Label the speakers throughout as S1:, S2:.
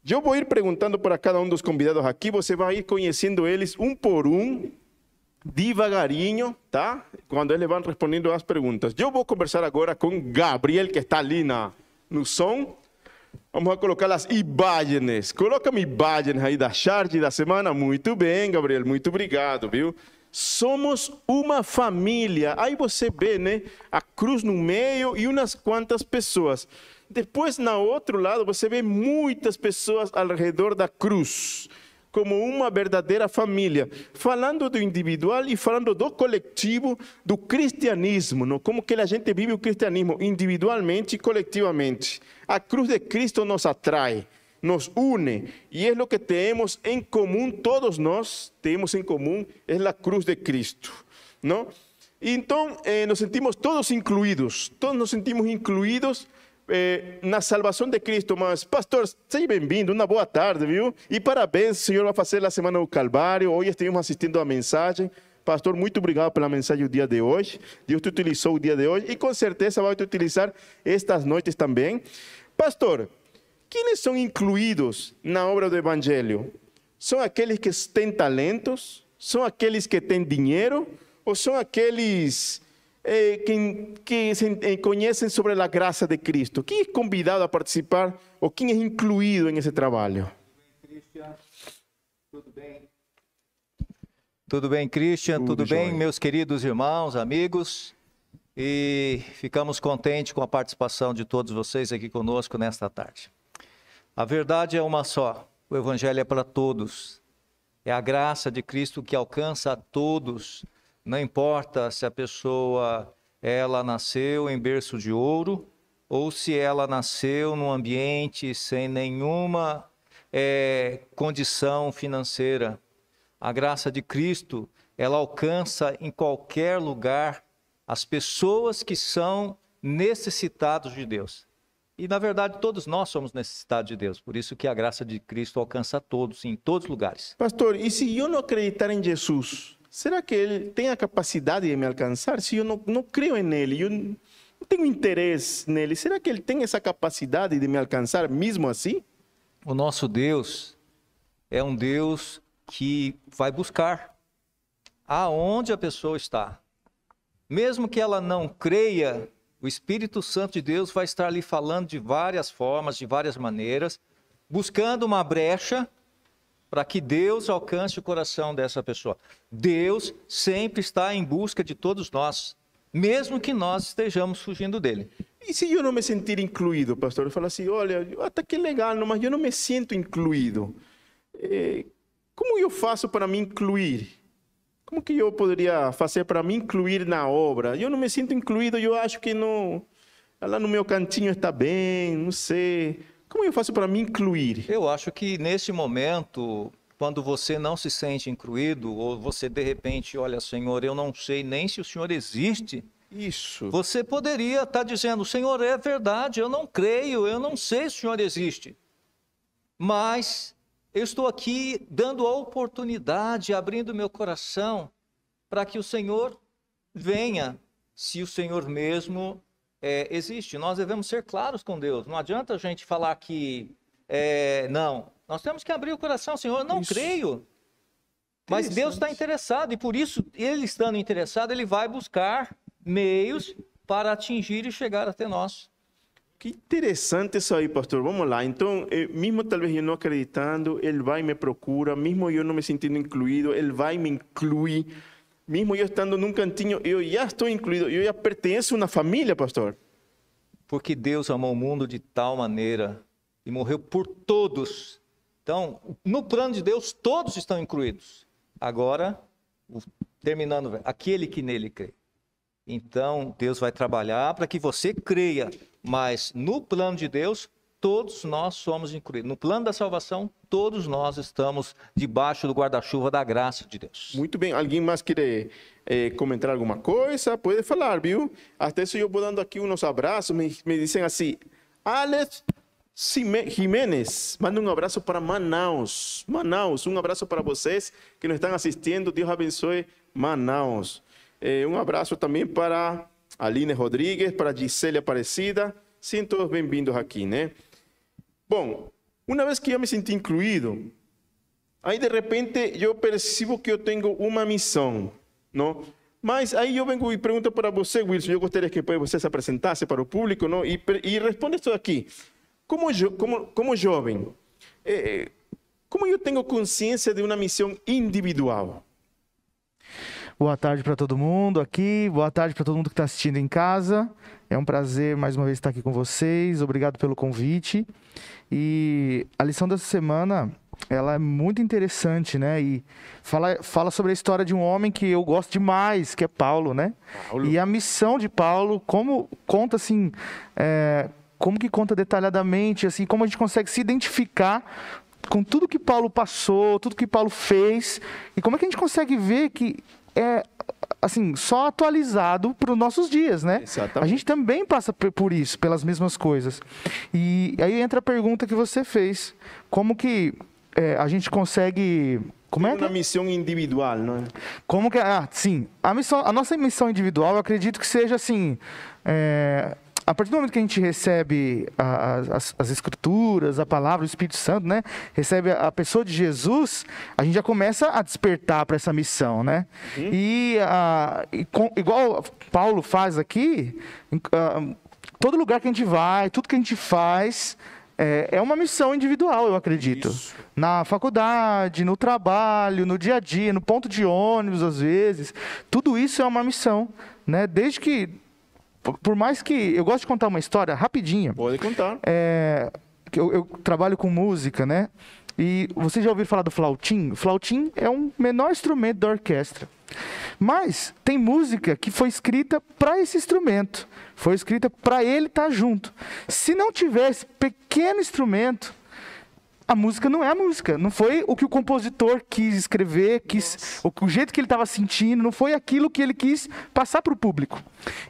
S1: Eu vou ir perguntando para cada dos convidados aqui, você vai ir conhecendo eles um por um, devagarinho, tá? Quando eles vão respondendo as perguntas. Eu vou conversar agora com Gabriel, que está ali no som. Vamos a colocar as imagens. Coloca-me imagens aí da charge da semana. Muito bem, Gabriel, muito obrigado, viu? Somos uma família. Aí você vê, né? A cruz no meio e umas quantas pessoas. Depois, no outro lado, você vê muitas pessoas ao redor da cruz, como uma verdadeira família, falando do individual e falando do coletivo, do cristianismo, não? Como que a gente vive o cristianismo individualmente e coletivamente. A cruz de Cristo nos atrai, nos une, e é o que temos em comum, todos nós temos em comum, é a cruz de Cristo, não? Então, nos sentimos todos incluídos, na salvação de Cristo. Mas, pastor, seja bem-vindo, uma boa tarde, viu? E parabéns, o senhor vai fazer a Semana do Calvário. Hoje estivemos assistindo a mensagem. Pastor, muito obrigado pela mensagem do dia de hoje. Deus te utilizou o dia de hoje e com certeza vai te utilizar estas noites também. Pastor, quem são incluídos na obra do Evangelho? São aqueles que têm talentos? São aqueles que têm dinheiro? Ou são aqueles que conhecem sobre a graça de Cristo? Quem é convidado a participar ou quem é incluído nesse trabalho?
S2: Tudo bem? Tudo bem, Christian? Tudo bem, meus queridos irmãos, amigos? E ficamos contentes com a participação de todos vocês aqui conosco nesta tarde. A verdade é uma só, o Evangelho é para todos. É a graça de Cristo que alcança a todos. Não importa se a pessoa ela nasceu em berço de ouro ou se ela nasceu num ambiente sem nenhuma condição financeira. A graça de Cristo, ela alcança em qualquer lugar as pessoas que são necessitados de Deus. E, na verdade, todos nós somos necessitados de Deus. Por isso que a graça de Cristo alcança a todos, em todos os lugares.
S1: Pastor, e se eu não acreditar em Jesus, será que ele tem a capacidade de me alcançar? Se eu não creio nele, eu não tenho interesse nele, será que ele tem essa capacidade de me alcançar mesmo assim?
S2: O nosso Deus é um Deus que vai buscar aonde a pessoa está. Mesmo que ela não creia, o Espírito Santo de Deus vai estar ali falando de várias formas, de várias maneiras, buscando uma brecha para que Deus alcance o coração dessa pessoa. Deus sempre está em busca de todos nós, mesmo que nós estejamos fugindo dele.
S1: E se eu não me sentir incluído, pastor? Eu falo assim, olha, até que legal, mas eu não me sinto incluído. Como eu faço para me incluir? Como que eu poderia fazer para me incluir na obra? Eu não me sinto incluído, eu acho que não, lá no meu cantinho está bem, não sei. Como eu faço para me incluir?
S2: Eu acho que nesse momento, quando você não se sente incluído, ou você de repente, olha, Senhor, eu não sei nem se o Senhor existe.
S1: Isso.
S2: Você poderia estar dizendo, Senhor, é verdade, eu não creio, eu não sei se o Senhor existe. Mas eu estou aqui dando a oportunidade, abrindo meu coração, para que o Senhor venha, se o Senhor mesmo existe. Nós devemos ser claros com Deus. Não adianta a gente falar que não. Nós temos que abrir o coração, Senhor, eu não creio. Mas Deus está interessado, e por isso, Ele estando interessado, Ele vai buscar meios para atingir e chegar até nós.
S1: Que interessante isso aí, pastor. Vamos lá. Então, mesmo talvez eu não acreditando, ele vai e me procura. Mesmo eu não me sentindo incluído, ele vai e me inclui. Mesmo eu estando num cantinho, eu já estou incluído. Eu já pertenço a uma família, pastor.
S2: Porque Deus amou o mundo de tal maneira e morreu por todos. Então, no plano de Deus, todos estão incluídos. Agora, terminando, aquele que nele crê. Então, Deus vai trabalhar para que você creia, mas no plano de Deus, todos nós somos incluídos. No plano da salvação, todos nós estamos debaixo do guarda-chuva da graça de Deus.
S1: Muito bem. Alguém mais quer comentar alguma coisa? Pode falar, viu? Até isso eu vou dando aqui uns abraços. Me dizem assim, Alex Jiménez, manda um abraço para Manaus. Manaus, um abraço para vocês que nos estão assistindo. Deus abençoe Manaus. Um abraço também para Aline Rodrigues, para Gisele Aparecida. Sejam todos bem-vindos aqui, né? Bom, Una vez que yo me sentí incluido, aí de repente eu percebo que eu tenho uma missão, não? Mas aí eu vengo e pergunto para você, Wilson, eu gostaria que você se apresentasse para o público, não? E responda isso aqui. Como jovem, como eu tenho consciência de uma missão individual?
S3: Boa tarde para todo mundo aqui, boa tarde para todo mundo que está assistindo em casa. É um prazer mais uma vez estar aqui com vocês, obrigado pelo convite. E a lição dessa semana, ela é muito interessante, né? E fala sobre a história de um homem que eu gosto demais, que é Paulo, né? E a missão de Paulo, como conta assim, como que conta detalhadamente, assim, como a gente consegue se identificar com tudo que Paulo passou, tudo que Paulo fez, e como é que a gente consegue ver que é assim, só atualizado para os nossos dias, né?
S1: Exatamente.
S3: A gente também passa por isso, pelas mesmas coisas. E aí entra a pergunta que você fez. Como que a gente consegue... Como é que...
S1: Uma missão individual, não é?
S3: Como que... sim. A nossa missão individual, eu acredito que seja assim... A partir do momento que a gente recebe as escrituras, a palavra, o Espírito Santo, né? Recebe a pessoa de Jesus, a gente já começa a despertar para essa missão, né? Igual Paulo faz aqui, todo lugar que a gente vai, tudo que a gente faz, é uma missão individual, eu acredito. Isso. Na faculdade, no trabalho, no dia a dia, no ponto de ônibus, às vezes. Tudo isso é uma missão, né? Desde que... Por mais que... Eu gosto de contar uma história rapidinha.
S1: Pode contar.
S3: Eu trabalho com música, né? E vocês já ouviram falar do flautim? O flautim é um menor instrumento da orquestra. Mas tem música que foi escrita para esse instrumento. Foi escrita para ele estar junto. Se não tivesse pequeno instrumento, a música não é a música. Não foi o que o compositor quis escrever, o jeito que ele estava sentindo, não foi aquilo que ele quis passar para o público.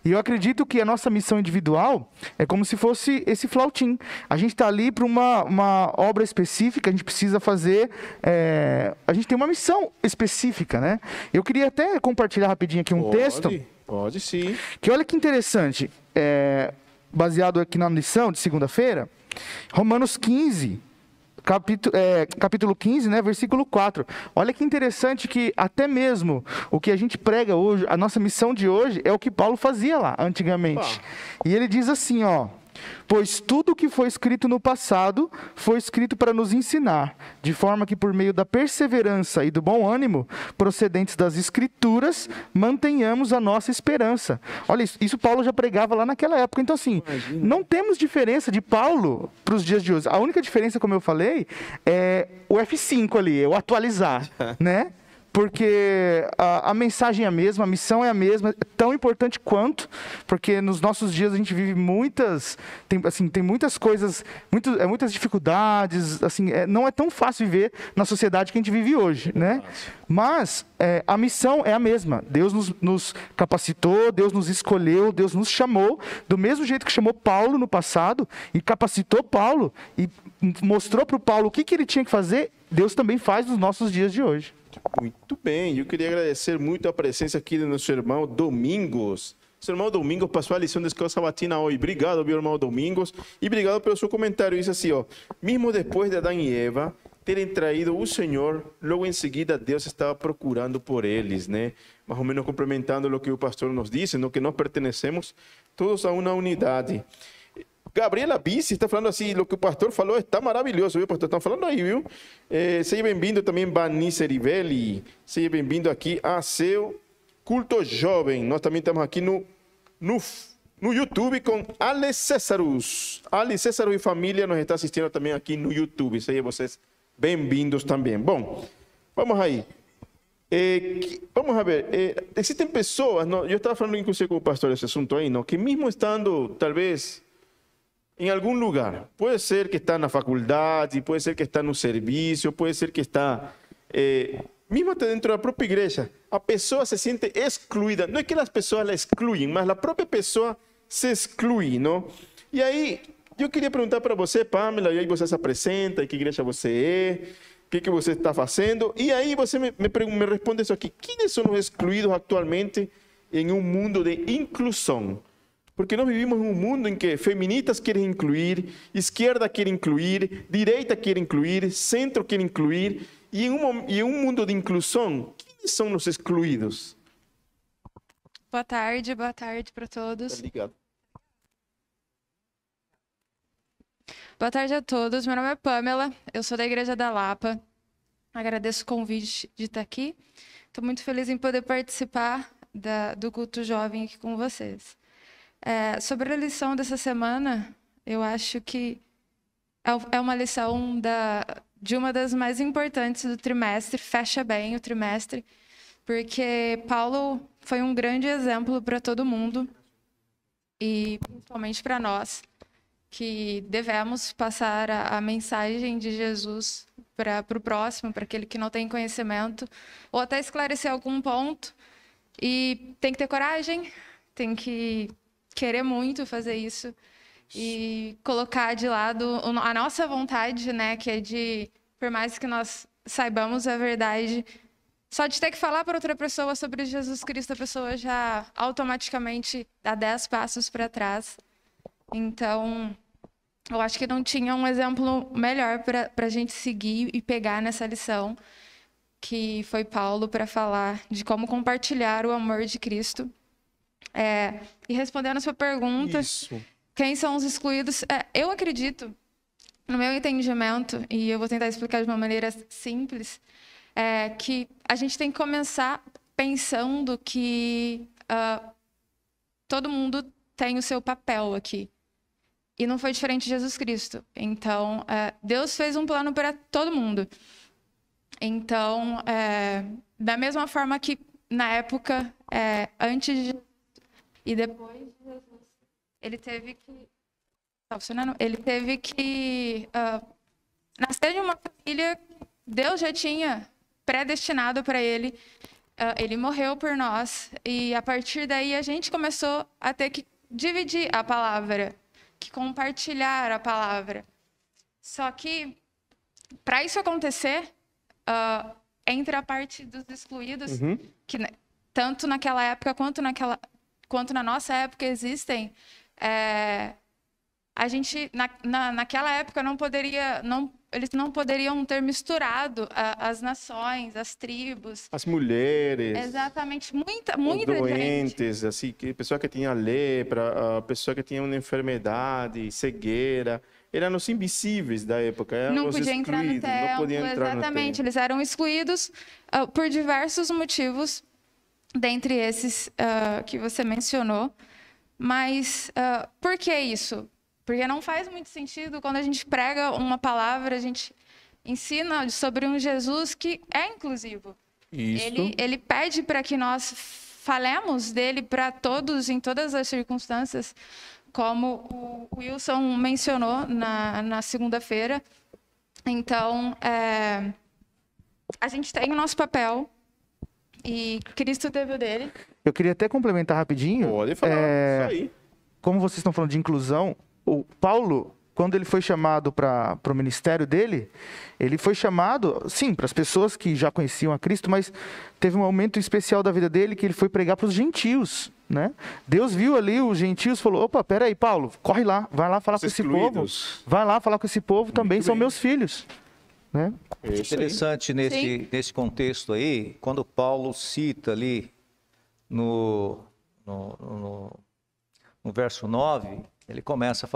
S3: E eu acredito que a nossa missão individual é como se fosse esse flautim. A gente está ali para uma obra específica, a gente precisa fazer... a gente tem uma missão específica, né? Eu queria até compartilhar rapidinho aqui um texto.
S1: Pode sim.
S3: Que olha que interessante, baseado aqui na lição de segunda-feira, Romanos 15... Capítulo 15, né, versículo 4. Olha que interessante que até mesmo o que a gente prega hoje, a nossa missão de hoje, é o que Paulo fazia lá, antigamente. E ele diz assim, ó... Pois tudo o que foi escrito no passado foi escrito para nos ensinar, de forma que por meio da perseverança e do bom ânimo procedentes das Escrituras, mantenhamos a nossa esperança. Olha, isso Paulo já pregava lá naquela época. Então, assim, não temos diferença de Paulo para os dias de hoje. A única diferença, como eu falei, é o F5 ali, é o atualizar, né? Porque a mensagem é a mesma, a missão é a mesma, é tão importante quanto, porque nos nossos dias a gente vive tem muitas coisas, muitas dificuldades, assim, não é tão fácil viver na sociedade que a gente vive hoje, né? Mas a missão é a mesma. Deus nos capacitou, Deus nos escolheu, Deus nos chamou, do mesmo jeito que chamou Paulo no passado e capacitou Paulo e mostrou para o Paulo o que ele tinha que fazer, Deus também faz nos nossos dias de hoje.
S1: Muito bem, eu queria agradecer muito a presença aqui do nosso irmão Domingos. Seu irmão Domingos passou a lição da escola sabatina hoje. Obrigado, meu irmão Domingos. E obrigado pelo seu comentário. Diz assim, ó, mesmo depois de Adão e Eva terem traído o Senhor, logo em seguida Deus estava procurando por eles, né? Mais ou menos complementando o que o pastor nos disse, no que nós pertenecemos todos a uma unidade. Gabriela Bici está falando assim, o que o pastor falou está maravilhoso, viu, pastor? Estão falando aí, viu? Seja bem-vindo também, Vanice Rivelli. Seja bem-vindo aqui a seu culto jovem. Nós também estamos aqui no YouTube com Ale Césarus. Ale Césarus e família nos está assistindo também aqui no YouTube. Sejam vocês bem-vindos também. Bom, vamos aí. Vamos a ver, existem pessoas, eu estava falando inclusive com o pastor desse assunto aí, que mesmo estando, talvez... em algum lugar. Pode ser que está na faculdade, pode ser que está no serviço, pode ser que está... mesmo até dentro da própria igreja, a pessoa se sente excluída. Não é que as pessoas la excluem, mas a própria pessoa se exclui, não? E aí, eu queria perguntar para você, Pamela, e aí você se apresenta, que igreja você é, o que você está fazendo, e aí você me responde isso aqui. Quem são os excluídos atualmente em um mundo de inclusão? Porque nós vivimos em um mundo em que feministas querem incluir, esquerda quer incluir, direita quer incluir, centro quer incluir, e em um mundo de inclusão, quem são os excluídos?
S4: Boa tarde para todos.
S1: Obrigado.
S4: Boa tarde a todos. Meu nome é Pamela, eu sou da Igreja da Lapa. Agradeço o convite de estar aqui. Estou muito feliz em poder participar do culto jovem aqui com vocês. Sobre a lição dessa semana, eu acho que é uma lição de uma das mais importantes do trimestre, fecha bem o trimestre, porque Paulo foi um grande exemplo para todo mundo, e principalmente para nós, que devemos passar a mensagem de Jesus para o próximo, para aquele que não tem conhecimento, ou até esclarecer algum ponto. E tem que ter coragem, tem que querer muito fazer isso e colocar de lado a nossa vontade, né, que é de, por mais que nós saibamos a verdade, só de ter que falar para outra pessoa sobre Jesus Cristo, a pessoa já automaticamente dá 10 passos para trás. Então, eu acho que não tinha um exemplo melhor para a gente seguir e pegar nessa lição, que foi Paulo, para falar de como compartilhar o amor de Cristo. E respondendo a sua pergunta, quem são os excluídos? Eu acredito, no meu entendimento, e eu vou tentar explicar de uma maneira simples, que a gente tem que começar pensando que todo mundo tem o seu papel aqui. E não foi diferente de Jesus Cristo. Então, Deus fez um plano para todo mundo. Então, da mesma forma que na época, antes de Jesus e depois de Jesus, ele teve que... Tá funcionando? Ele teve que nascer de uma família que Deus já tinha predestinado para ele. Ele morreu por nós. E a partir daí, a gente começou a ter que dividir a palavra, que compartilhar a palavra. Só que, para isso acontecer, entre a parte dos excluídos, que tanto naquela época quanto na nossa época existem, a gente, naquela época, eles não poderiam ter misturado as nações, as tribos.
S1: As mulheres.
S4: Exatamente, muita
S1: os doentes,
S4: gente.
S1: assim, pessoa que tinha lepra, a pessoa que tinha uma enfermidade, cegueira, eram os invisíveis da época, eram
S4: não
S1: os
S4: podia
S1: excluídos,
S4: entrar no templo,
S1: não podiam entrar
S4: exatamente,
S1: no templo.
S4: eles eram excluídos por diversos motivos, dentre esses que você mencionou. Mas por que isso? Porque não faz muito sentido quando a gente prega uma palavra, a gente ensina sobre um Jesus que é inclusivo.
S1: Isso.
S4: Ele pede para que nós falemos dele para todos, em todas as circunstâncias, como o Wilson mencionou na segunda-feira. Então, a gente tem o nosso papel e Cristo teve o dele.
S3: Eu queria até complementar rapidinho.
S1: Pode falar, isso aí.
S3: Como vocês estão falando de inclusão, o Paulo, quando ele foi chamado para o ministério dele, ele foi chamado, sim, para as pessoas que já conheciam a Cristo, mas teve um momento especial da vida dele que ele foi pregar para os gentios, né? Deus viu ali os gentios e falou, opa, peraí, Paulo, corre lá, vai lá falar com esse povo. Vai lá falar com esse povo, também são meus filhos. Né?
S2: Interessante nesse contexto aí, quando Paulo cita ali no verso 9, ele começa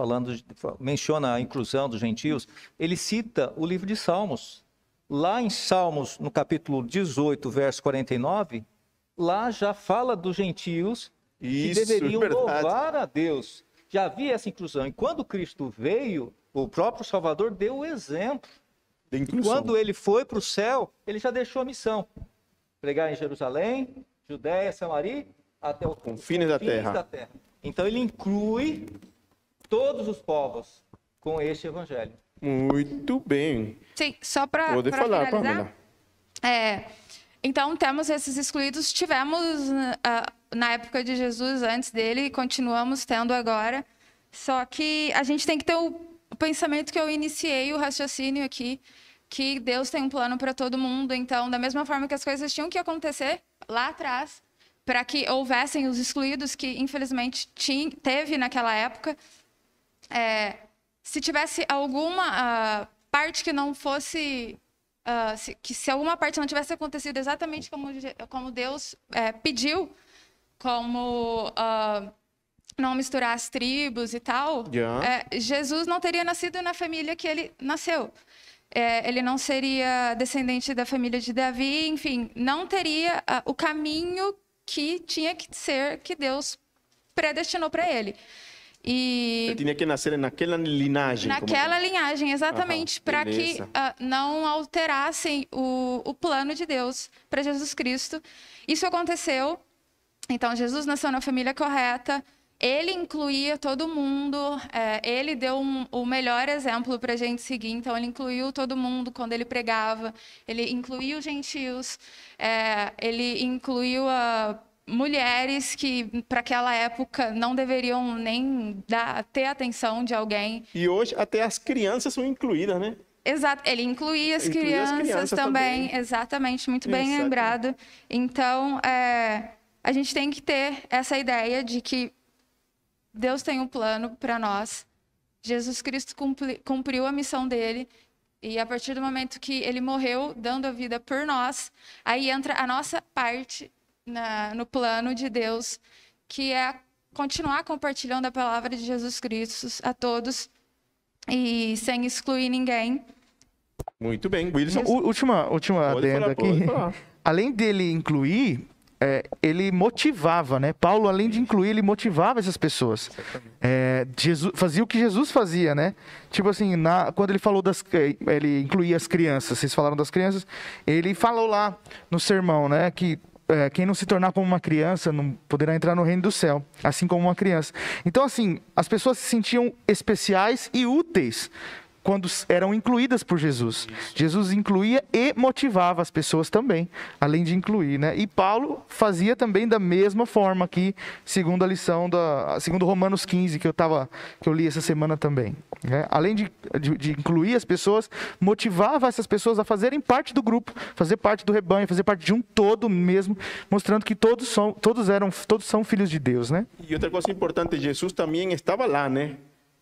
S2: menciona a inclusão dos gentios, ele cita o livro de Salmos. Lá em Salmos, no capítulo 18, verso 49, lá já fala dos gentios que deveriam louvar a Deus. Já havia essa inclusão. E quando Cristo veio, o próprio Salvador deu o exemplo. E quando ele foi para o céu, ele já deixou a missão. Pregar em Jerusalém, Judéia, Samaria, até os confins da terra. Então ele inclui todos os povos com este evangelho.
S1: Muito bem.
S4: Sim, só para finalizar. Pamela. Então temos esses excluídos, tivemos na época de Jesus, antes dele, e continuamos tendo agora. Só que a gente tem que ter o pensamento que eu iniciei, o raciocínio aqui, que Deus tem um plano para todo mundo. Então, da mesma forma que as coisas tinham que acontecer lá atrás, para que houvessem os excluídos, que infelizmente teve naquela época. Se tivesse alguma parte que não fosse... se alguma parte não tivesse acontecido exatamente como Deus pediu, como não misturar as tribos e tal, Jesus não teria nascido na família que ele nasceu. Ele não seria descendente da família de Davi, enfim, não teria o caminho que tinha que ser, que Deus predestinou para ele.
S1: Ele tinha que nascer naquela linhagem.
S4: Naquela linhagem, exatamente, para que não alterassem o plano de Deus para Jesus Cristo. Isso aconteceu. Então, Jesus nasceu na família correta. Ele incluía todo mundo. Ele deu o melhor exemplo para a gente seguir. Então, ele incluiu todo mundo quando ele pregava. Ele incluiu os gentios. Ele incluiu mulheres que, para aquela época, não deveriam nem ter atenção de alguém.
S1: E hoje até as crianças são incluídas, né?
S4: Exato, ele incluía as crianças também. Exatamente, muito bem lembrado. Então, a gente tem que ter essa ideia de que Deus tem um plano para nós. Jesus Cristo cumpriu a missão dele. E a partir do momento que ele morreu, dando a vida por nós, aí entra a nossa parte no plano de Deus, que é continuar compartilhando a palavra de Jesus Cristo a todos e sem excluir ninguém.
S1: Muito bem, Wilson.
S3: Última adenda aqui. Além dele incluir, ele motivava, né? Paulo, além de incluir, ele motivava essas pessoas. Jesus fazia o que Jesus fazia, né? Tipo assim, quando ele falou ele incluía as crianças, vocês falaram das crianças, ele falou lá no sermão, né? Que quem não se tornar como uma criança não poderá entrar no reino do céu, assim como uma criança. Então, assim, as pessoas se sentiam especiais e úteis quando eram incluídas por Jesus. Jesus incluía e motivava as pessoas também, além de incluir, né? E Paulo fazia também da mesma forma aqui, segundo a lição segundo Romanos 15, que eu li essa semana também, né? Além de incluir as pessoas, motivava essas pessoas a fazerem parte do grupo, fazer parte do rebanho, fazer parte de um todo mesmo, mostrando que todos são filhos de Deus, né?
S1: E outra coisa importante, Jesus também estava lá, né?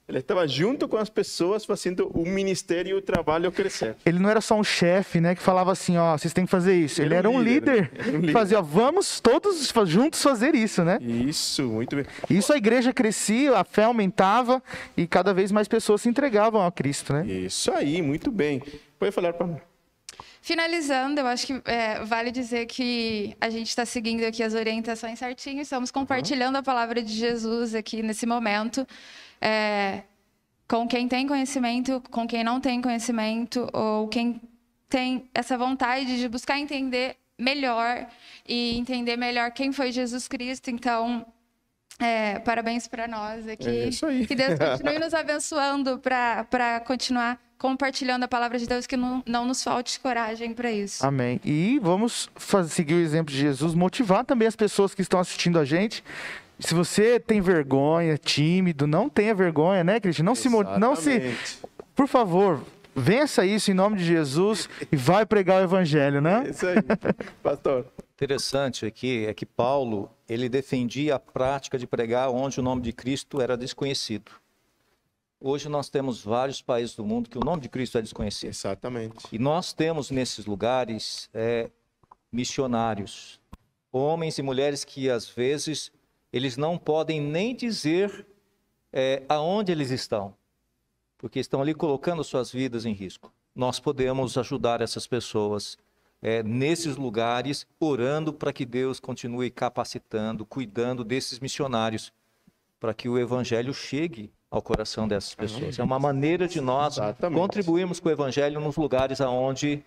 S1: Ele estava junto com as pessoas fazendo o ministério e o trabalho crescer.
S3: Ele não era só um chefe, né, que falava assim, vocês têm que fazer isso. Ele era um líder. Que fazia, vamos todos juntos fazer isso, né?
S1: Isso, muito bem.
S3: Isso, a igreja crescia, a fé aumentava e cada vez mais pessoas se entregavam a Cristo, né?
S1: Isso aí, muito bem. Pode falar, Pamela.
S4: Finalizando, eu acho que vale dizer que a gente está seguindo aqui as orientações certinho, estamos compartilhando a palavra de Jesus aqui nesse momento. Com quem tem conhecimento, com quem não tem conhecimento, ou quem tem essa vontade de buscar entender melhor e entender melhor quem foi Jesus Cristo. Então, parabéns para nós aqui.
S1: É isso aí.
S4: Que Deus continue nos abençoando para continuar compartilhando a palavra de Deus, que não nos falte coragem para isso.
S3: Amém. E vamos seguir o exemplo de Jesus, motivar também as pessoas que estão assistindo a gente. Se você tem vergonha, tímido, não tenha vergonha, né, Cristian? Não se, por favor, vença isso em nome de Jesus e vai pregar o evangelho, né?
S1: Isso aí, pastor.
S2: Interessante aqui é que Paulo, ele defendia a prática de pregar onde o nome de Cristo era desconhecido. Hoje nós temos vários países do mundo que o nome de Cristo é desconhecido.
S1: Exatamente.
S2: E nós temos nesses lugares missionários, homens e mulheres que às vezes eles não podem nem dizer aonde eles estão, porque estão ali colocando suas vidas em risco. Nós podemos ajudar essas pessoas nesses lugares, orando para que Deus continue capacitando, cuidando desses missionários, para que o evangelho chegue ao coração dessas pessoas. É uma maneira de nós contribuirmos com o evangelho nos lugares onde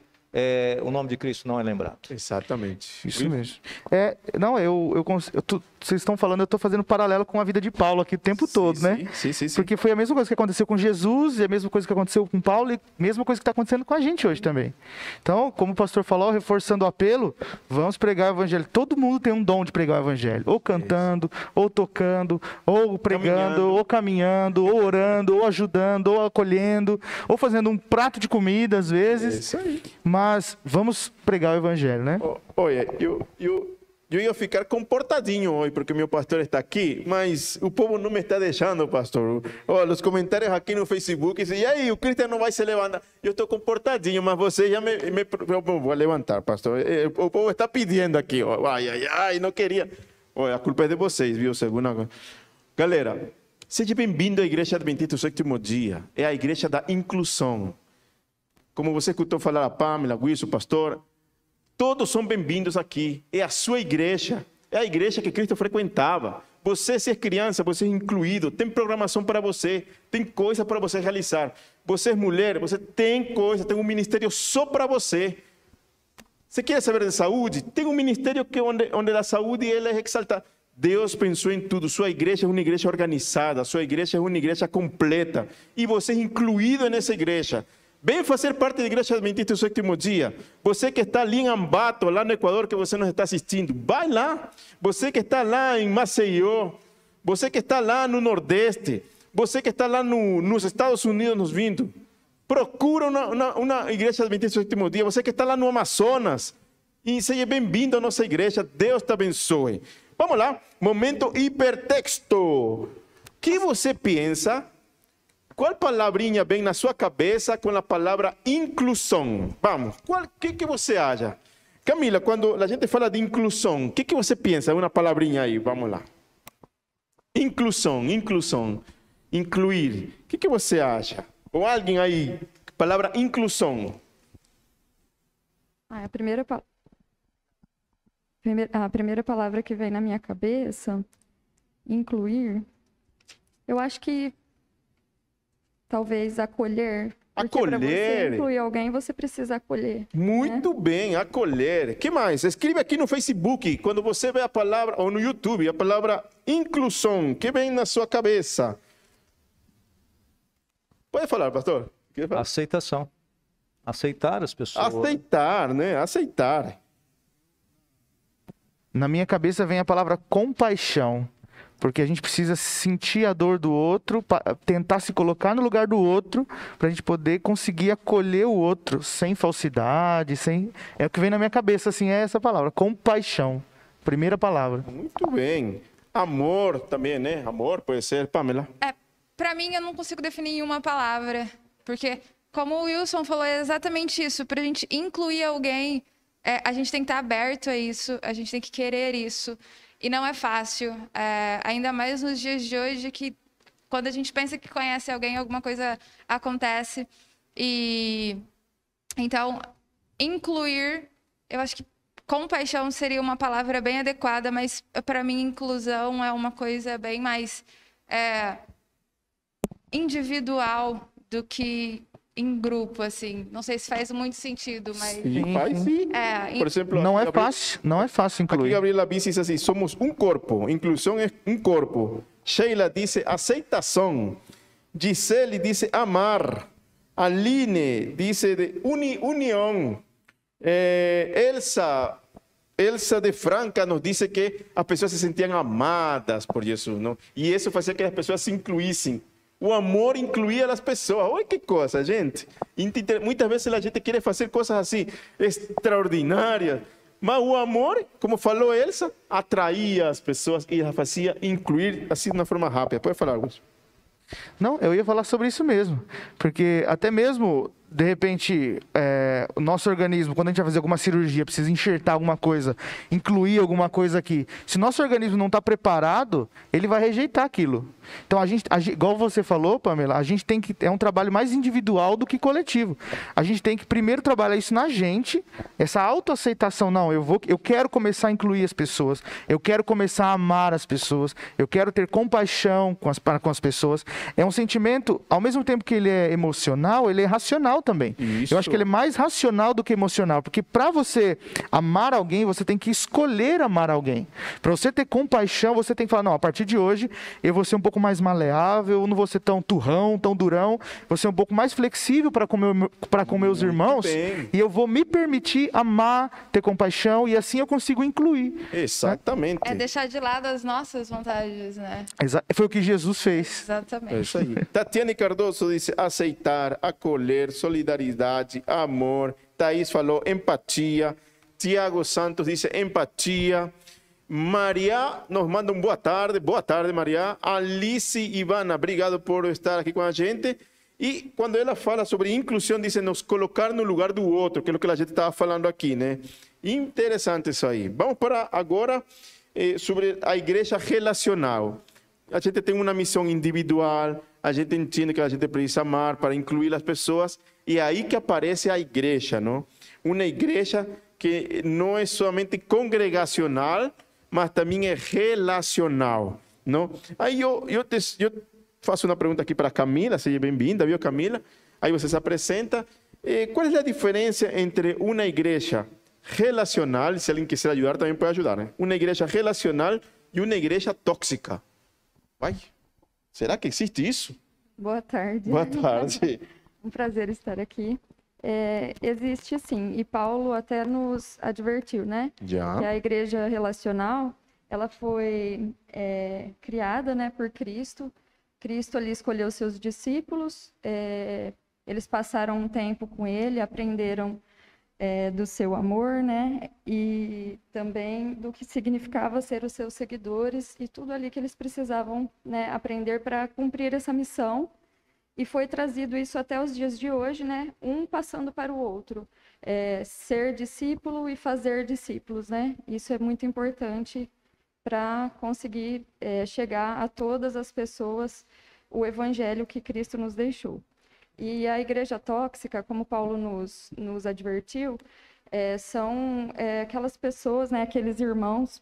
S2: o nome de Cristo não é lembrado.
S1: Exatamente.
S3: Isso mesmo. Vocês estão falando, eu estou fazendo paralelo com a vida de Paulo aqui o tempo todo, né?
S1: Sim.
S3: Porque foi a mesma coisa que aconteceu com Jesus, e a mesma coisa que aconteceu com Paulo, e a mesma coisa que está acontecendo com a gente hoje também. Então, como o pastor falou, reforçando o apelo, vamos pregar o evangelho. Todo mundo tem um dom de pregar o evangelho. Ou cantando, ou tocando, ou pregando, ou caminhando, ou orando, ou ajudando, ou acolhendo, ou fazendo um prato de comida, às vezes.
S1: Isso aí.
S3: Mas vamos pregar o evangelho, né?
S1: Olha, eu ia ficar comportadinho hoje, porque meu pastor está aqui, mas o povo não me está deixando, pastor. Olha, os comentários aqui no Facebook dizem, e aí, o Cristian não vai se levantar? Eu estou comportadinho, mas você já eu vou levantar, pastor. O povo está pedindo aqui, ó. Ai, não queria. Olha, a culpa é de vocês, viu? Segunda... Galera, seja bem-vindo à Igreja Adventista do Sétimo Dia. É a igreja da inclusão. Como você escutou falar a Pamela, Wilson, pastor, todos são bem-vindos aqui. É a sua igreja. É a igreja que Cristo frequentava. Você, se é criança, você é incluído. Tem programação para você. Tem coisa para você realizar. Você é mulher, você tem coisa. Tem um ministério só para você. Você quer saber de saúde? Tem um ministério que onde a saúde ela é exaltada. Deus pensou em tudo. Sua igreja é uma igreja organizada. Sua igreja é uma igreja completa. E você é incluído nessa igreja. Vem fazer parte da Igreja Adventista do Sétimo Dia. Você que está ali em Ambato, lá no Equador, que você nos está assistindo, vai lá. Você que está lá em Maceió, você que está lá no Nordeste, você que está lá nos Estados Unidos nos vindo, procura uma Igreja Adventista do Sétimo Dia. Você que está lá no Amazonas, e seja bem-vindo à nossa igreja. Deus te abençoe. Vamos lá, momento hipertexto. O que você pensa? Qual palavrinha vem na sua cabeça com a palavra inclusão? Vamos, o que você acha? Camila, quando a gente fala de inclusão, o que você pensa? Uma palavrinha aí, vamos lá. Inclusão, incluir. O que você acha? Ou alguém aí, palavra inclusão.
S5: A primeira palavra que vem na minha cabeça, incluir, eu acho que talvez acolher. Porque para você incluir alguém, você precisa acolher.
S1: Muito bem, acolher. Que mais? Escreve aqui no Facebook, quando você vê a palavra, ou no YouTube, a palavra inclusão. Que vem na sua cabeça? Pode falar, pastor. Falar?
S2: Aceitação. Aceitar as pessoas.
S1: Aceitar, né? Aceitar.
S3: Na minha cabeça vem a palavra compaixão. Porque a gente precisa sentir a dor do outro, tentar se colocar no lugar do outro, para a gente poder conseguir acolher o outro, sem falsidade, sem... É o que vem na minha cabeça, assim, é essa palavra, compaixão. Primeira palavra.
S1: Muito bem. Amor também, né? Amor pode ser, Pamela.
S4: Para mim, eu não consigo definir em uma palavra, porque, como o Wilson falou, é exatamente isso. Para a gente incluir alguém, a gente tem que estar aberto a isso, a gente tem que querer isso. E não é fácil, ainda mais nos dias de hoje, que quando a gente pensa que conhece alguém, alguma coisa acontece. E então, incluir, eu acho que compaixão seria uma palavra bem adequada, mas para mim inclusão é uma coisa bem mais individual do que em grupo, assim. Não sei se faz muito sentido, mas...
S1: Sim, faz sim. Por exemplo...
S3: Não é fácil incluir.
S1: Aqui Gabriela Bici diz assim, somos um corpo, inclusão é um corpo. Sheila disse aceitação. Gisele disse amar. Aline disse de união. Elsa de Franca nos disse que as pessoas se sentiam amadas por Jesus, não? E isso fazia que as pessoas se incluíssem. O amor incluía as pessoas. Olha que coisa, gente. Muitas vezes a gente quer fazer coisas assim extraordinárias, mas o amor, como falou Elsa, atraía as pessoas e as fazia incluir assim de uma forma rápida. Pode falar, Augusto?
S3: Não, eu ia falar sobre isso mesmo. Porque até mesmo, de repente, o nosso organismo, quando a gente vai fazer alguma cirurgia, precisa enxertar alguma coisa, incluir alguma coisa aqui. Se o nosso organismo não está preparado, ele vai rejeitar aquilo. Então, igual você falou, Pamela, a gente tem que... É um trabalho mais individual do que coletivo. A gente tem que primeiro trabalhar isso na gente, essa autoaceitação. Não, eu quero começar a incluir as pessoas, eu quero começar a amar as pessoas, eu quero ter compaixão com as pessoas. É um sentimento, ao mesmo tempo que ele é emocional, ele é racional também. Isso. Eu acho que ele é mais racional do que emocional, porque para você amar alguém, você tem que escolher amar alguém. Para você ter compaixão, você tem que falar, não, a partir de hoje eu vou ser um pouco mais maleável, eu não vou ser tão turrão, tão durão, vou ser um pouco mais flexível para com meus irmãos, e eu vou me permitir amar, ter compaixão, e assim eu consigo incluir.
S1: Exatamente.
S4: É deixar de lado as nossas vontades, né?
S3: Foi o que Jesus fez.
S4: Exatamente.
S1: É isso aí. Tatiane Cardoso disse aceitar, acolher, solidariedade, amor. Thaís falou empatia. Tiago Santos disse empatia. Maria nos manda um boa tarde Maria. Alice e Ivana, obrigado por estar aqui com a gente. E quando ela fala sobre inclusão, diz nos colocar no lugar do outro, que é o que a gente estava falando aqui, né? Interessante isso aí. Vamos para agora sobre a igreja relacional. A gente tem uma missão individual, a gente entende que a gente precisa amar para incluir as pessoas, e é aí que aparece a igreja, não? Uma igreja que não é somente congregacional, mas também é relacional, não? Aí eu faço uma pergunta aqui para a Camila, seja bem-vinda, viu, Camila? Aí você se apresenta. Qual é a diferença entre uma igreja relacional, se alguém quiser ajudar, também pode ajudar, né? Uma igreja relacional e uma igreja tóxica? Vai, será que existe isso?
S5: Boa tarde.
S1: Boa tarde.
S5: Um prazer estar aqui. Existe sim, e Paulo até nos advertiu, né?
S1: Já.
S5: Que a igreja relacional, ela foi criada, né, por Cristo. Cristo ali escolheu seus discípulos, eles passaram um tempo com ele, aprenderam do seu amor, né? E também do que significava ser os seus seguidores e tudo ali que eles precisavam, né, aprender para cumprir essa missão. E foi trazido isso até os dias de hoje, né? Um passando para o outro. Ser discípulo e fazer discípulos, né? Isso é muito importante para conseguir chegar a todas as pessoas o evangelho que Cristo nos deixou. E a igreja tóxica, como Paulo nos advertiu, são aquelas pessoas, né, aqueles irmãos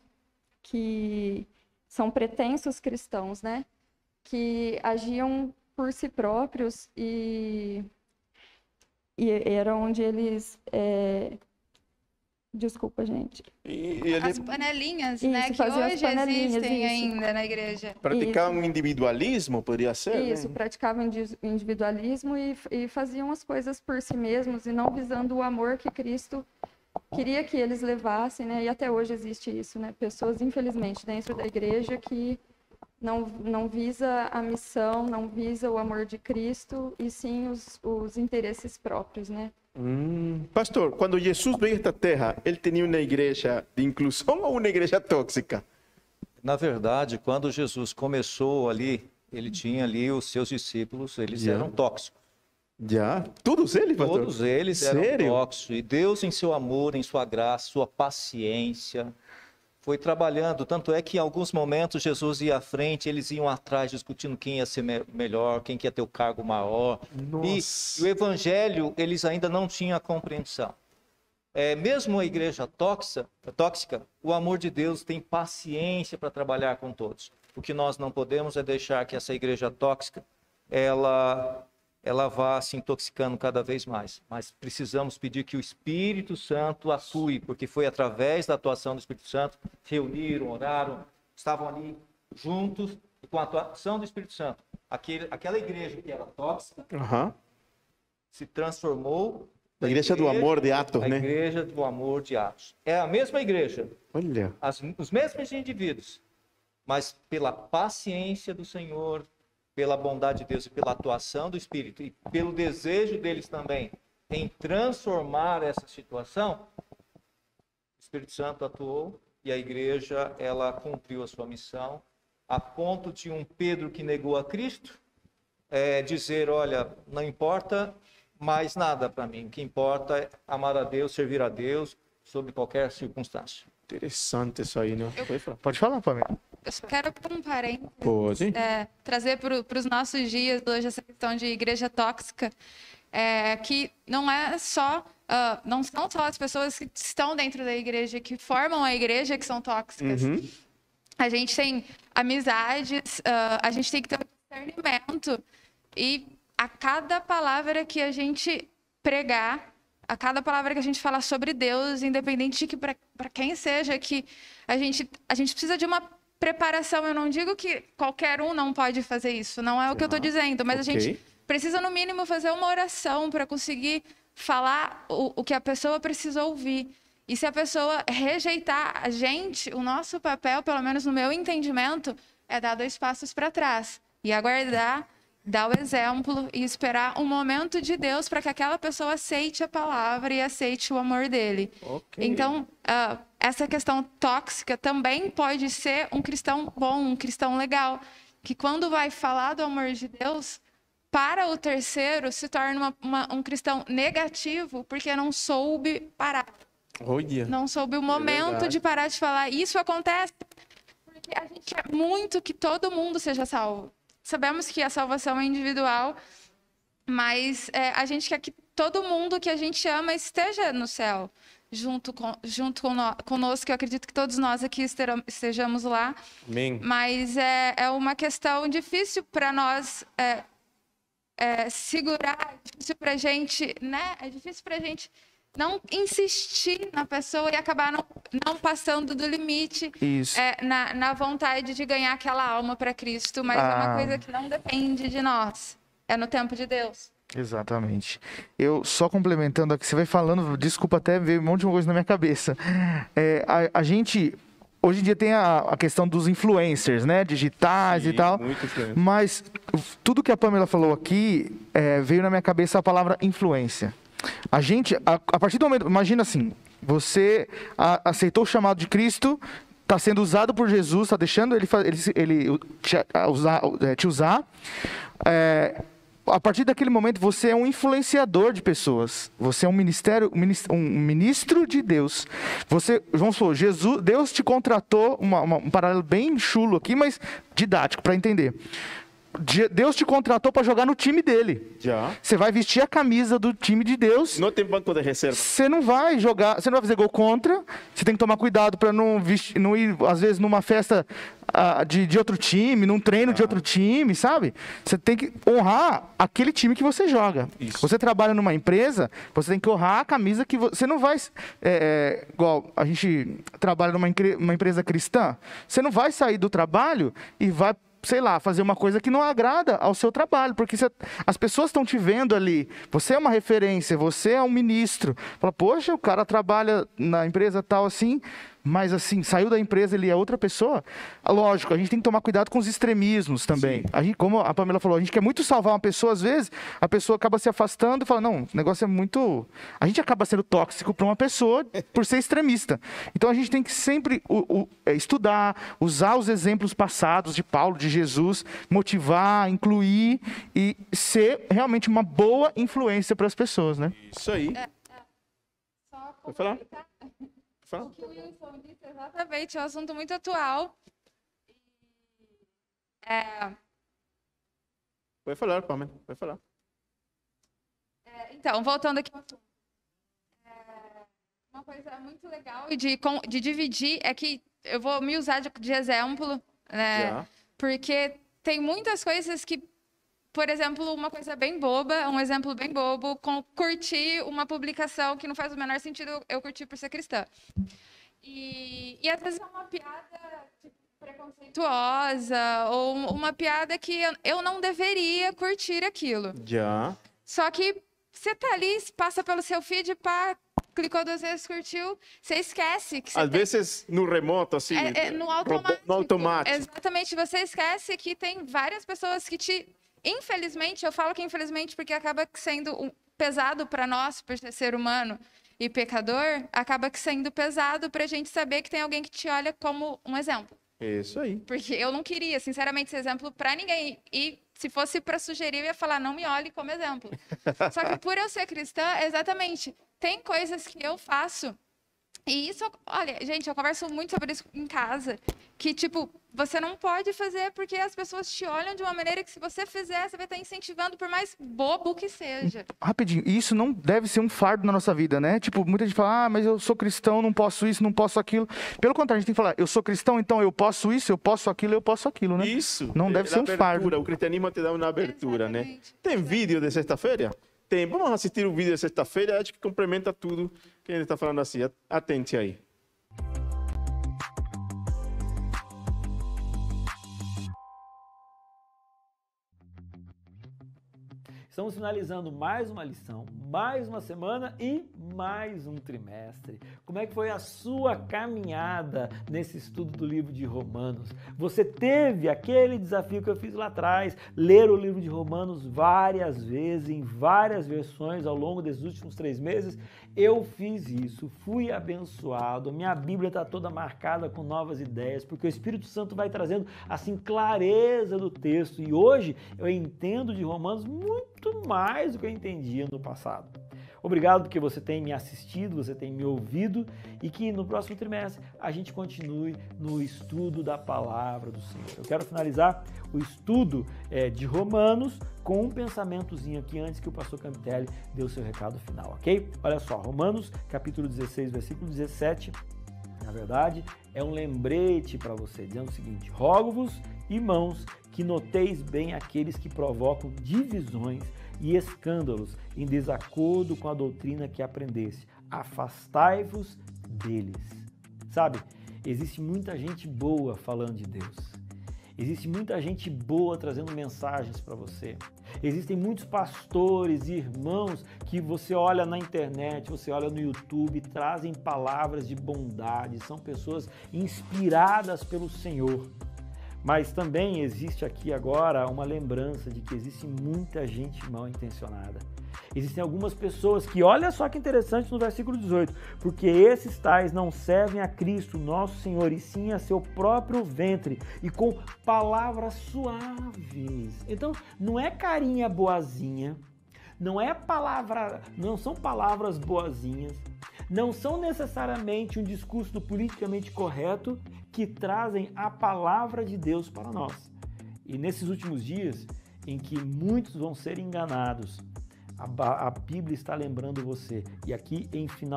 S5: que são pretensos cristãos, né, que agiam por si próprios e era onde eles... Desculpa, gente.
S4: As panelinhas,
S5: Isso,
S4: né? Que hoje existem ainda na igreja.
S1: Praticavam um individualismo, poderia ser?
S5: Isso,
S1: né?
S5: praticavam individualismo e faziam as coisas por si mesmos e não visando o amor que Cristo queria que eles levassem, né? E até hoje existe isso, né? Pessoas, infelizmente, dentro da igreja que não visa a missão, não visa o amor de Cristo e sim os interesses próprios, né?
S1: Pastor, quando Jesus veio a esta terra, ele tinha uma igreja de inclusão ou uma igreja tóxica?
S2: Na verdade, quando Jesus começou ali, ele tinha ali os seus discípulos, eles eram tóxicos.
S1: Já? Todos eles, pastor?
S2: Todos eles
S1: Sério?
S2: eram tóxicos. E Deus, em seu amor, em sua graça, sua paciência, foi trabalhando. Tanto é que em alguns momentos Jesus ia à frente, eles iam atrás discutindo quem ia ser melhor, quem ia ter o cargo maior.
S1: Nossa.
S2: E o evangelho, eles ainda não tinham a compreensão. Mesmo a igreja tóxica, o amor de Deus tem paciência para trabalhar com todos. O que nós não podemos é deixar que essa igreja tóxica, ela vá se intoxicando cada vez mais. Mas precisamos pedir que o Espírito Santo atue, porque foi através da atuação do Espírito Santo, reuniram, oraram, estavam ali juntos, e com a atuação do Espírito Santo, aquela igreja que era tóxica, se transformou...
S1: A igreja do amor de Atos, né?
S2: A igreja do amor de Atos. É a mesma igreja.
S1: Olha.
S2: Os mesmos indivíduos, mas pela paciência do Senhor, pela bondade de Deus e pela atuação do Espírito e pelo desejo deles também em transformar essa situação, o Espírito Santo atuou e a igreja, ela cumpriu a sua missão, a ponto de um Pedro que negou a Cristo dizer, olha, não importa mais nada para mim, o que importa é amar a Deus, servir a Deus, sob qualquer circunstância.
S1: Interessante isso aí, né?
S3: Pode falar, Pamela.
S4: Eu só quero pôr um parênteses,
S1: Pode.
S4: trazer para os nossos dias hoje essa questão de igreja tóxica, que não é só, não são só as pessoas que estão dentro da igreja, que formam a igreja, que são tóxicas. A gente tem amizades, a gente tem que ter um discernimento e a cada palavra que a gente pregar, a cada palavra que a gente falar sobre Deus, independente de que para quem seja, que a gente precisa de uma preparação. Eu não digo que qualquer um não pode fazer isso, não é o que eu estou dizendo, mas a gente precisa, no mínimo, fazer uma oração para conseguir falar o que a pessoa precisa ouvir. E se a pessoa rejeitar a gente, o nosso papel, pelo menos no meu entendimento, é dar 2 passos para trás e aguardar dar o exemplo e esperar um momento de Deus para que aquela pessoa aceite a palavra e aceite o amor dele.
S1: Ok.
S4: Então, essa questão tóxica também pode ser um cristão bom, um cristão legal, que quando vai falar do amor de Deus, para o terceiro se torna um cristão negativo, porque não soube parar.
S1: Olha.
S4: Não soube o momento de parar de falar. Isso acontece porque a gente quer muito que todo mundo seja salvo. Sabemos que a salvação é individual, mas a gente quer que todo mundo que a gente ama esteja no céu, junto conosco. Eu acredito que todos nós aqui estejamos lá.
S1: Amém.
S4: Mas é uma questão difícil para nós segurar, é difícil para a gente, né? É difícil para a gente não insistir na pessoa e acabar não passando do limite na vontade de ganhar aquela alma para Cristo, mas é uma coisa que não depende de nós, é no tempo de Deus.
S3: Exatamente. Eu só complementando aqui, você vai falando, desculpa até ver um monte de coisa na minha cabeça. A gente, hoje em dia tem a questão dos influencers, né, digitais. Sim, e tal, mas tudo que a Pamela falou aqui, veio na minha cabeça a palavra influência. A gente, a partir do momento, imagina assim, você aceitou o chamado de Cristo, está sendo usado por Jesus, está deixando ele te usar. A partir daquele momento, você é um influenciador de pessoas. Você é um ministro de Deus. Vamos supor, Deus te contratou, um paralelo bem chulo aqui, mas didático para entender. Deus te contratou para jogar no time dele.
S1: Já.
S3: Você vai vestir a camisa do time de Deus.
S1: Não tem banco de reserva.
S3: Você não vai jogar, você não vai fazer gol contra. Você tem que tomar cuidado para não ir, às vezes, numa festa de outro time, num treino de outro time, sabe? Você tem que honrar aquele time que você joga. Isso. Você trabalha numa empresa, você tem que honrar a camisa que você não vai... igual a gente trabalha numa empresa cristã, você não vai sair do trabalho e vai, sei lá, fazer uma coisa que não agrada ao seu trabalho, porque as pessoas estão te vendo ali, você é uma referência, você é um ministro. Fala, poxa, o cara trabalha na empresa tal assim, mas assim, saiu da empresa, ele é outra pessoa. Lógico, a gente tem que tomar cuidado com os extremismos também. A gente, como a Pamela falou, a gente quer muito salvar uma pessoa, às vezes, a pessoa acaba se afastando e fala, não, o negócio é muito... A gente acaba sendo tóxico para uma pessoa por ser extremista. Então a gente tem que sempre estudar, usar os exemplos passados de Paulo, de Jesus, motivar, incluir e ser realmente uma boa influência para as pessoas, né?
S1: Isso aí.
S4: Pode falar? O que o Wilson disse exatamente, é um assunto muito atual.
S1: Pode falar, Pamela, pode falar.
S4: Então, voltando aqui. Uma coisa muito legal de dividir é que eu vou me usar de exemplo, né? Porque tem muitas coisas que, por exemplo, uma coisa bem boba, um exemplo bem bobo, curtir uma publicação que não faz o menor sentido eu curtir por ser cristã. E às vezes é uma piada tipo, preconceituosa, ou uma piada que eu não deveria curtir aquilo.
S1: Já.
S4: Só que você tá ali, passa pelo seu feed, clicou 2 vezes, curtiu, você esquece que você
S1: às vezes no remoto, assim,
S4: no automático.
S1: No automático.
S4: Exatamente, você esquece que tem várias pessoas que infelizmente, eu falo que infelizmente porque acaba sendo pesado para nós, por ser humano e pecador, acaba sendo pesado para a gente saber que tem alguém que te olha como um exemplo.
S1: Isso aí.
S4: Porque eu não queria, sinceramente, ser exemplo para ninguém. E se fosse para sugerir, eu ia falar, não me olhe como exemplo. Só que por eu ser cristã, exatamente, tem coisas que eu faço. E isso, olha, gente, eu converso muito sobre isso em casa, que, tipo, você não pode fazer porque as pessoas te olham de uma maneira que se você fizer, você vai estar incentivando por mais bobo que seja.
S3: Rapidinho, isso não deve ser um fardo na nossa vida, né? Tipo, muita gente fala, mas eu sou cristão, não posso isso, não posso aquilo. Pelo contrário, a gente tem que falar, eu sou cristão, então eu posso isso, eu posso aquilo, né?
S1: Isso.
S3: Não deve ser um fardo.
S1: O cristianismo te dá uma abertura,
S4: exatamente.
S1: Né? Tem vídeo de sexta-feira? Tem. Vamos assistir o vídeo de sexta-feira, acho que complementa tudo que a gente está falando assim. Atente aí.
S6: Estamos finalizando mais uma lição, mais uma semana e mais um trimestre. Como é que foi a sua caminhada nesse estudo do livro de Romanos? Você teve aquele desafio que eu fiz lá atrás, ler o livro de Romanos várias vezes, em várias versões ao longo desses últimos 3 meses? Eu fiz isso, fui abençoado, minha Bíblia está toda marcada com novas ideias, porque o Espírito Santo vai trazendo assim clareza do texto, e hoje eu entendo de Romanos muito mais do que eu entendia no passado. Obrigado porque você tem me assistido, você tem me ouvido, e que no próximo trimestre a gente continue no estudo da palavra do Senhor. Eu quero finalizar o estudo de Romanos com um pensamentozinho aqui antes que o pastor Campitelli dê o seu recado final, ok? Olha só, Romanos capítulo 16, versículo 17, na verdade, é um lembrete para você, dizendo o seguinte: rogo-vos, irmãos, que noteis bem aqueles que provocam divisões e escândalos em desacordo com a doutrina que aprendeste. Afastai-vos deles. Sabe, existe muita gente boa falando de Deus. Existe muita gente boa trazendo mensagens para você. Existem muitos pastores e irmãos que você olha na internet, você olha no YouTube, trazem palavras de bondade, são pessoas inspiradas pelo Senhor. Mas também existe aqui agora uma lembrança de que existe muita gente mal intencionada. Existem algumas pessoas que, olha só que interessante no versículo 18, porque esses tais não servem a Cristo, nosso Senhor, e sim a seu próprio ventre, e com palavras suaves. Então, não é carinha boazinha, não são palavras boazinhas, não são necessariamente um discurso do politicamente correto que trazem a palavra de Deus para nós. E nesses últimos dias, em que muitos vão ser enganados, a Bíblia está lembrando você, e aqui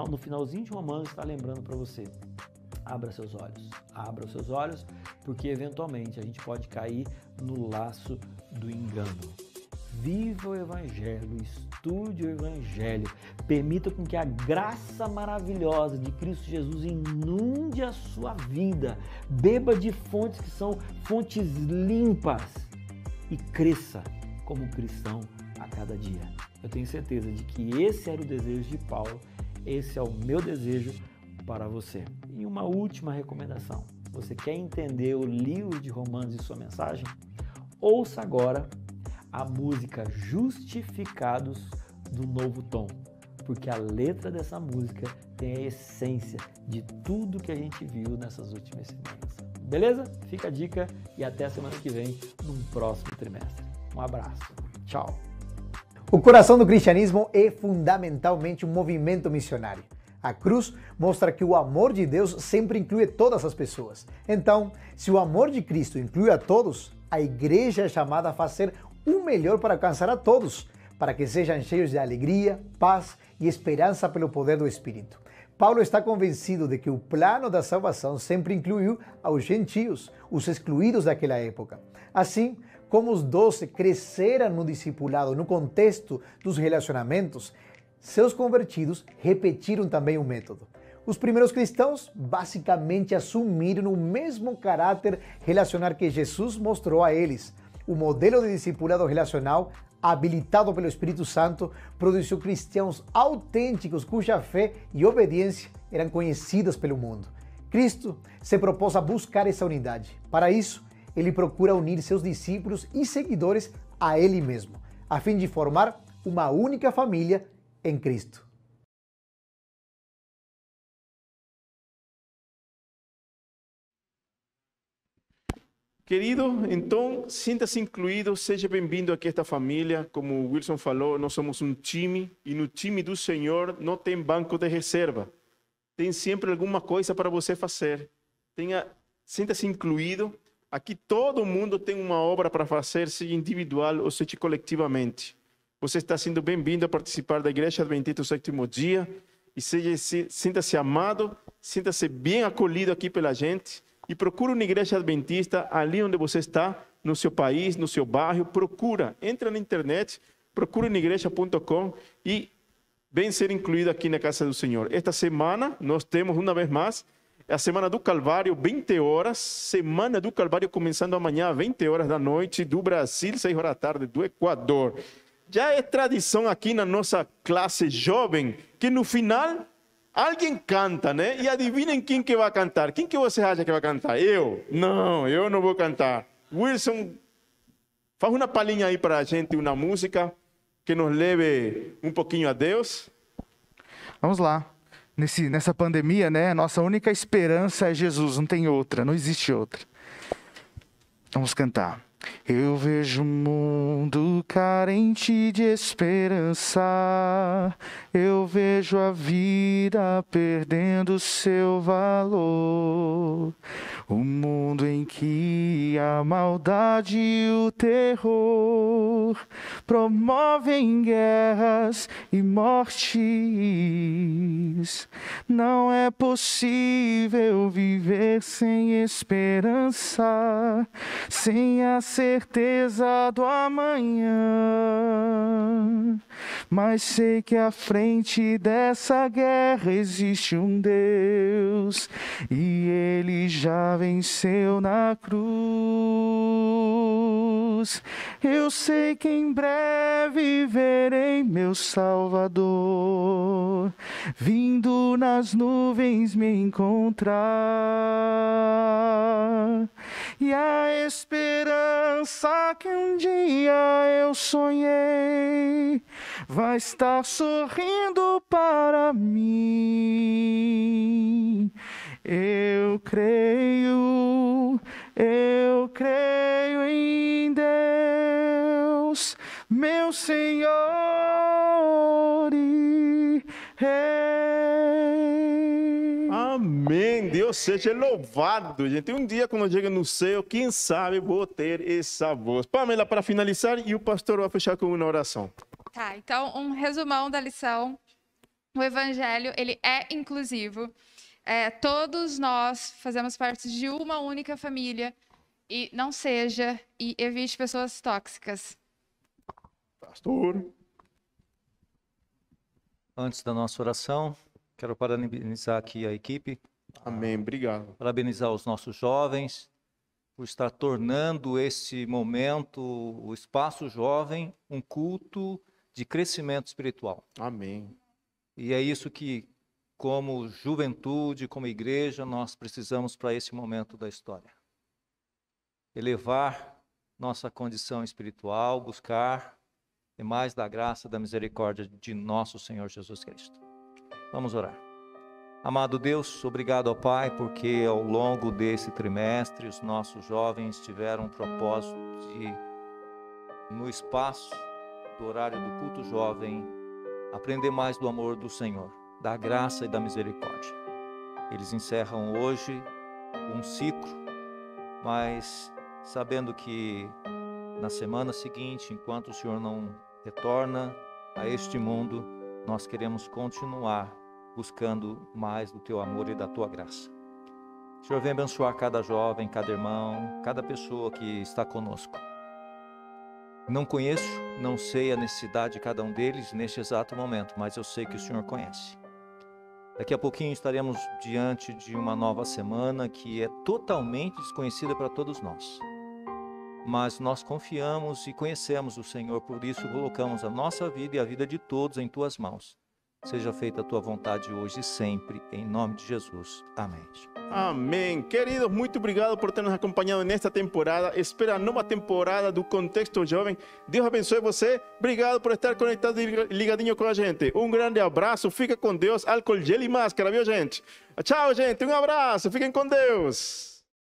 S6: no finalzinho de Romanos está lembrando para você: abra seus olhos, porque eventualmente a gente pode cair no laço do engano. Viva o Evangelho, estude o Evangelho, permita com que a graça maravilhosa de Cristo Jesus inunde a sua vida, beba de fontes que são fontes limpas e cresça como cristão a cada dia. Eu tenho certeza de que esse era o desejo de Paulo, esse é o meu desejo para você. E uma última recomendação: você quer entender o livro de Romanos e sua mensagem? Ouça agora a música Justificados do Novo Tom, porque a letra dessa música tem a essência de tudo que a gente viu nessas últimas semanas. Beleza? Fica a dica e até a semana que vem, num próximo trimestre. Um abraço. Tchau.
S7: O coração do cristianismo é fundamentalmente um movimento missionário. A cruz mostra que o amor de Deus sempre inclui todas as pessoas. Então, se o amor de Cristo inclui a todos, a igreja é chamada a fazer o melhor para alcançar a todos, para que sejam cheios de alegria, paz e esperança pelo poder do Espírito. Paulo está convencido de que o plano da salvação sempre incluiu aos gentios, os excluídos daquela época. Assim, como os 12 cresceram no discipulado, no contexto dos relacionamentos, seus convertidos repetiram também o método. Os primeiros cristãos basicamente assumiram o mesmo caráter relacional que Jesus mostrou a eles. O modelo de discipulado relacional, habilitado pelo Espírito Santo, produziu cristãos autênticos cuja fé e obediência eram conhecidas pelo mundo. Cristo se propôs a buscar essa unidade. Para isso, ele procura unir seus discípulos e seguidores a ele mesmo, a fim de formar uma única família em Cristo.
S1: Querido, então, sinta-se incluído, seja bem-vindo aqui a esta família. Como o Wilson falou, nós somos um time, e no time do Senhor não tem banco de reserva. Tem sempre alguma coisa para você fazer. Sinta-se incluído. Aqui todo mundo tem uma obra para fazer, seja individual ou seja coletivamente. Você está sendo bem-vindo a participar da Igreja Adventista do Sétimo Dia, e sinta-se amado, sinta-se bem acolhido aqui pela gente. E procura uma igreja adventista ali onde você está, no seu país, no seu bairro. Entra na internet, procura igreja.com e vem ser incluído aqui na casa do Senhor. Esta semana nós temos uma vez mais a Semana do Calvário, 20 horas. Semana do Calvário começando amanhã, 20 horas da noite, do Brasil, 6 horas da tarde, do Equador. já é tradição aqui na nossa classe jovem que no final alguém canta, né? E adivinem quem que vai cantar. Quem que você acha que vai cantar? Eu? Não, eu não vou cantar. Wilson, faz uma palhinha aí para a gente, uma música que nos leve um pouquinho a Deus.
S3: Vamos lá. Nessa pandemia, né? Nossa única esperança é Jesus, não tem outra, não existe outra. Vamos cantar. Eu vejo o mundo carente de esperança, eu vejo a vida perdendo seu valor. O mundo em que a maldade e o terror promovem guerras e mortes. Não é possível viver sem esperança, sem a certeza do amanhã. Mas sei que à frente dessa guerra existe um Deus e Ele já venceu na cruz. Eu sei que em breve verei meu Salvador vindo nas nuvens me encontrar. E a esperança que um dia eu sonhei vai estar sorrindo para mim. Eu creio em Deus, meu Senhor e Rei.
S1: Amém. Deus seja louvado, gente. Um dia, quando chega no céu, quem sabe vou ter essa voz. Pamela, para finalizar, e o pastor vai fechar com uma oração.
S4: Tá, então um resumão da lição. O evangelho, ele é inclusivo. Todos nós fazemos parte de uma única família. E não seja e evite pessoas tóxicas.
S1: Pastor.
S2: Antes da nossa oração, quero parabenizar aqui a equipe.
S1: Amém, obrigado.
S2: Parabenizar os nossos jovens por estar tornando esse momento, o Espaço Jovem, um culto de crescimento espiritual.
S1: Amém.
S2: E é isso que, como juventude, como igreja, nós precisamos para esse momento da história. Elevar nossa condição espiritual, buscar mais da graça, da misericórdia de nosso Senhor Jesus Cristo. Vamos orar. Amado Deus, obrigado ao Pai, porque ao longo desse trimestre os nossos jovens tiveram um propósito de, no espaço do horário do culto jovem, aprender mais do amor do Senhor, da graça e da misericórdia. Eles encerram hoje um ciclo, mas sabendo que na semana seguinte, enquanto o Senhor não retorna a este mundo, nós queremos continuar buscando mais do Teu amor e da Tua graça. O Senhor vem abençoar cada jovem, cada irmão, cada pessoa que está conosco. Não conheço, não sei a necessidade de cada um deles neste exato momento, mas eu sei que o Senhor conhece. Daqui a pouquinho estaremos diante de uma nova semana que é totalmente desconhecida para todos nós. Mas nós confiamos e conhecemos o Senhor, por isso colocamos a nossa vida e a vida de todos em Tuas mãos. Seja feita a Tua vontade hoje e sempre, em nome de Jesus. Amém.
S1: Amém. Queridos, muito obrigado por ter nos acompanhado nesta temporada. Espera a nova temporada do Contexto Jovem. Deus abençoe você. Obrigado por estar conectado e ligadinho com a gente. Um grande abraço. Fica com Deus. Álcool, gel e máscara, viu, gente? Tchau, gente. Um abraço. Fiquem com Deus.